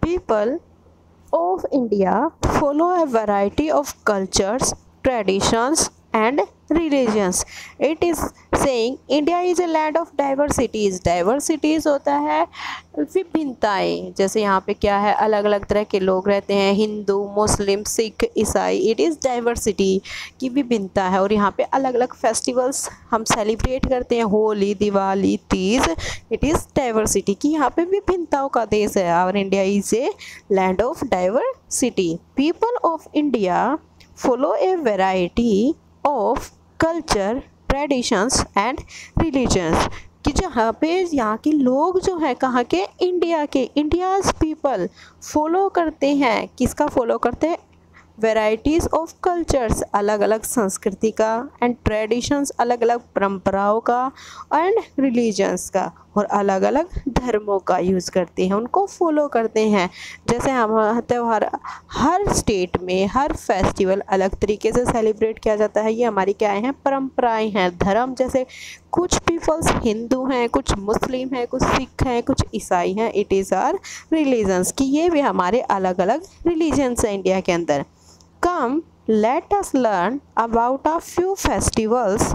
People of India follow a variety of cultures, traditions, and religions. It is saying India is a land of diversities. Diversities होता है विभिन्नताएं, जैसे यहाँ पे क्या है, अलग अलग तरह के लोग रहते हैं, हिंदू, मुस्लिम, सिख, ईसाई. इट इज़ डाइवर्सिटी की विभिन्नता है. और यहाँ पे अलग अलग फेस्टिवल्स हम सेलिब्रेट करते हैं, Holi, Diwali, Teej. It is diversity कि यहाँ पे विभिन्नताओं का देश है. Our India is a land of diversity. People of India follow a variety of culture, traditions and religions. कि जहाँ पे यहाँ के लोग जो है, कहाँ के, इंडिया के, इंडियाज़ पीपल फॉलो करते हैं, किसका फॉलो करते हैं, वेराइटीज़ ऑफ कल्चर्स, अलग अलग संस्कृति का, एंड ट्रेडिशंस, अलग अलग परंपराओं का, एंड रिलीजन्स का, और अलग अलग धर्मों का यूज़ करते हैं, उनको फॉलो करते हैं. जैसे हम त्यौहार, हर स्टेट में हर फेस्टिवल अलग तरीके से सेलिब्रेट किया जाता है. ये हमारी क्या हैं, परंपराएं हैं. धर्म, जैसे कुछ पीपल्स हिंदू हैं, कुछ मुस्लिम हैं, कुछ सिख हैं, कुछ ईसाई हैं. इट इज़ आर रिलीजन्स कि ये भी हमारे अलग अलग रिलीजन्स हैं इंडिया के अंदर. Come, let us learn about a few festivals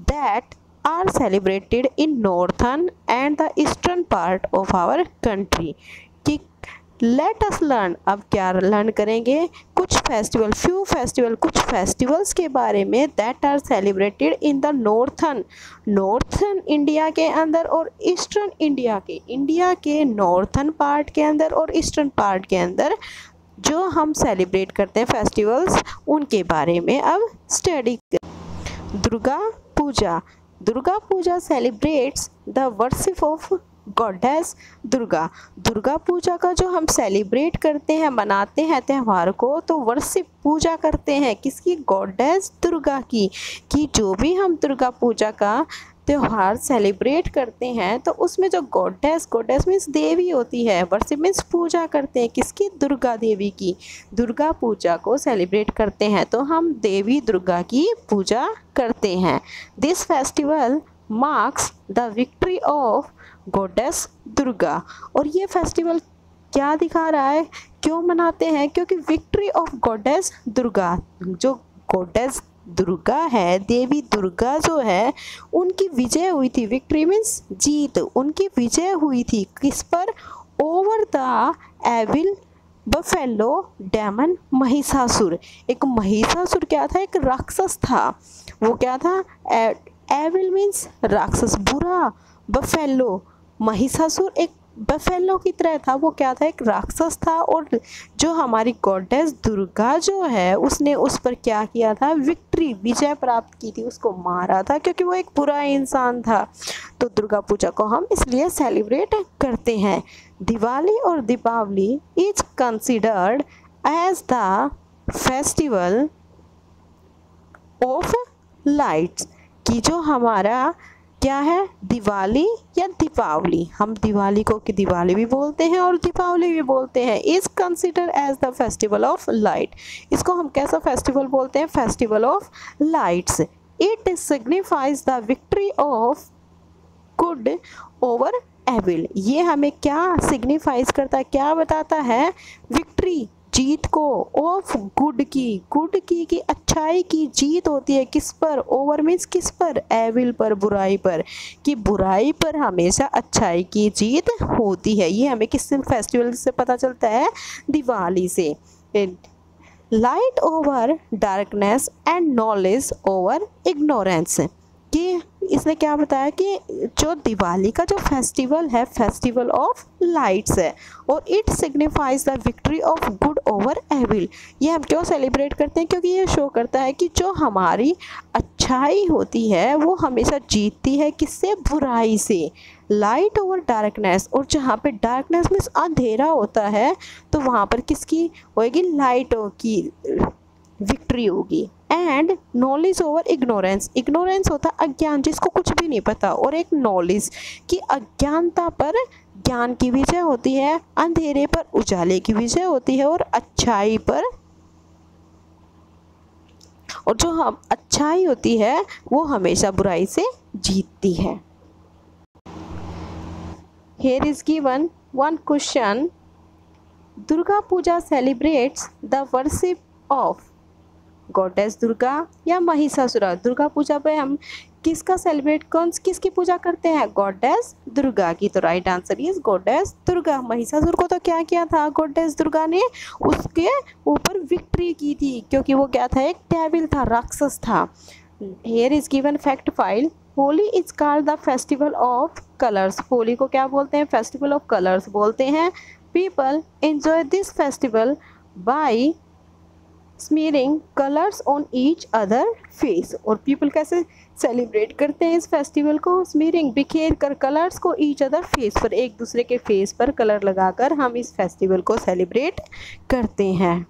that are celebrated in northern and the eastern part of our country. कि let us learn, अब क्या लर्न करेंगे, कुछ फेस्टिवल, फ्यू फेस्टिवल, कुछ फेस्टिवल्स के बारे में that are celebrated in the northern India के अंदर और ईस्टर्न इंडिया के नॉर्थन पार्ट के अंदर और ईस्टर्न पार्ट के अंदर जो हम सेलिब्रेट करते हैं फेस्टिवल्स, उनके बारे में अब study. Durga Puja celebrates the worship of goddess Durga. Durga Puja का जो हम सेलिब्रेट करते हैं, मनाते हैं त्यौहार को, तो वर्शिप, पूजा करते हैं किसकी, गॉडेस दुर्गा की. कि जो भी हम दुर्गा पूजा का त्यौहार सेलिब्रेट करते हैं तो उसमें जो गॉडेस मीन्स देवी होती है, वर्शिप मीन्स पूजा करते हैं किसकी, दुर्गा देवी की. दुर्गा पूजा को सेलिब्रेट करते हैं तो हम देवी दुर्गा की पूजा करते हैं. This festival marks the victory of goddess Durga. और ये फेस्टिवल क्या दिखा रहा है, क्यों मनाते हैं, क्योंकि विक्ट्री ऑफ गॉडेस दुर्गा, जो गॉडेस दुर्गा है, देवी दुर्गा जो है, उनकी विजय हुई थी. विक्ट्री मीन्स जीत, उनकी विजय हुई थी किस पर, over the evil buffalo demon, Mahishasur. एक महिषासुर क्या था, एक राक्षस था. वो क्या था, एविल मीन्स राक्षस, बुरा. बफेलो, महिषासुर एक बफेलो की तरह था. वो क्या था, एक राक्षस था. और जो हमारी गॉडेस दुर्गा जो है, उसने उस पर क्या किया था, विक्ट्री, विजय प्राप्त की थी, उसको मारा था, क्योंकि वो एक बुरा इंसान था. तो दुर्गा पूजा को हम इसलिए सेलिब्रेट करते हैं. दिवाली और Deepavali is considered as the festival of lights. कि जो हमारा क्या है, दिवाली या दीपावली, हम दिवाली को कि दिवाली भी बोलते हैं और दीपावली भी बोलते हैं, is consider as the festival of light. इसको हम कैसा फेस्टिवल बोलते हैं, festival of lights. It signifies the victory of good over evil. ये हमें क्या सिग्निफाइज करता है, क्या बताता है, विक्ट्री, जीत को, ऑफ गुड की कि अच्छाई की जीत होती है किस पर, ओवर मीन्स किस पर, एविल पर, बुराई पर. कि बुराई पर हमेशा अच्छाई की जीत होती है. ये हमें किस फेस्टिवल से पता चलता है, दिवाली से. Light over darkness and knowledge over ignorance. कि इसने क्या बताया कि जो दिवाली का जो फेस्टिवल है, फेस्टिवल ऑफ लाइट्स है, और it signifies the victory of good over evil. ये हम क्यों सेलिब्रेट करते हैं, क्योंकि ये शो करता है कि जो हमारी अच्छाई होती है वो हमेशा जीतती है किससे, बुराई से. लाइट ओवर डार्कनेस, और जहाँ पे डार्कनेस मीन्स अंधेरा होता है, तो वहाँ पर किसकी होगी, लाइट की विक्ट्री होगी. And knowledge over ignorance. Ignorance होता है अज्ञान, जिसको कुछ भी नहीं पता, और एक नॉलेज की अज्ञानता पर ज्ञान की विजय होती है, अंधेरे पर उजाले की विजय होती है, और अच्छाई पर, और जो हम अच्छाई होती है वो हमेशा बुराई से जीतती है. Here is given one question. Durga Puja celebrates the worship of goddess Durga या महिषासुरा। दुर्गा पूजा पे हम किसका सेलिब्रेट किसकी पूजा करते हैं? गॉडेस दुर्गा की। तो right answer is goddess Durga. Mahishasur को तो क्या किया था गॉडेस दुर्गा ने? उसके ऊपर विक्ट्री की थी, क्योंकि वो क्या था? एक डेविल था, राक्षस था। Here is given fact file. Holi is called the festival of colours. Holi को क्या बोलते हैं? फेस्टिवल ऑफ कलर्स बोलते हैं। People enjoy this festival by smearing colours on each other face. और पीपल कैसे सेलिब्रेट करते हैं इस फेस्टिवल को? स्मीरिंग, बिखेर कर कलर्स को ईच अदर फेस पर, एक दूसरे के फेस पर कलर लगाकर हम इस फेस्टिवल को सेलिब्रेट करते हैं।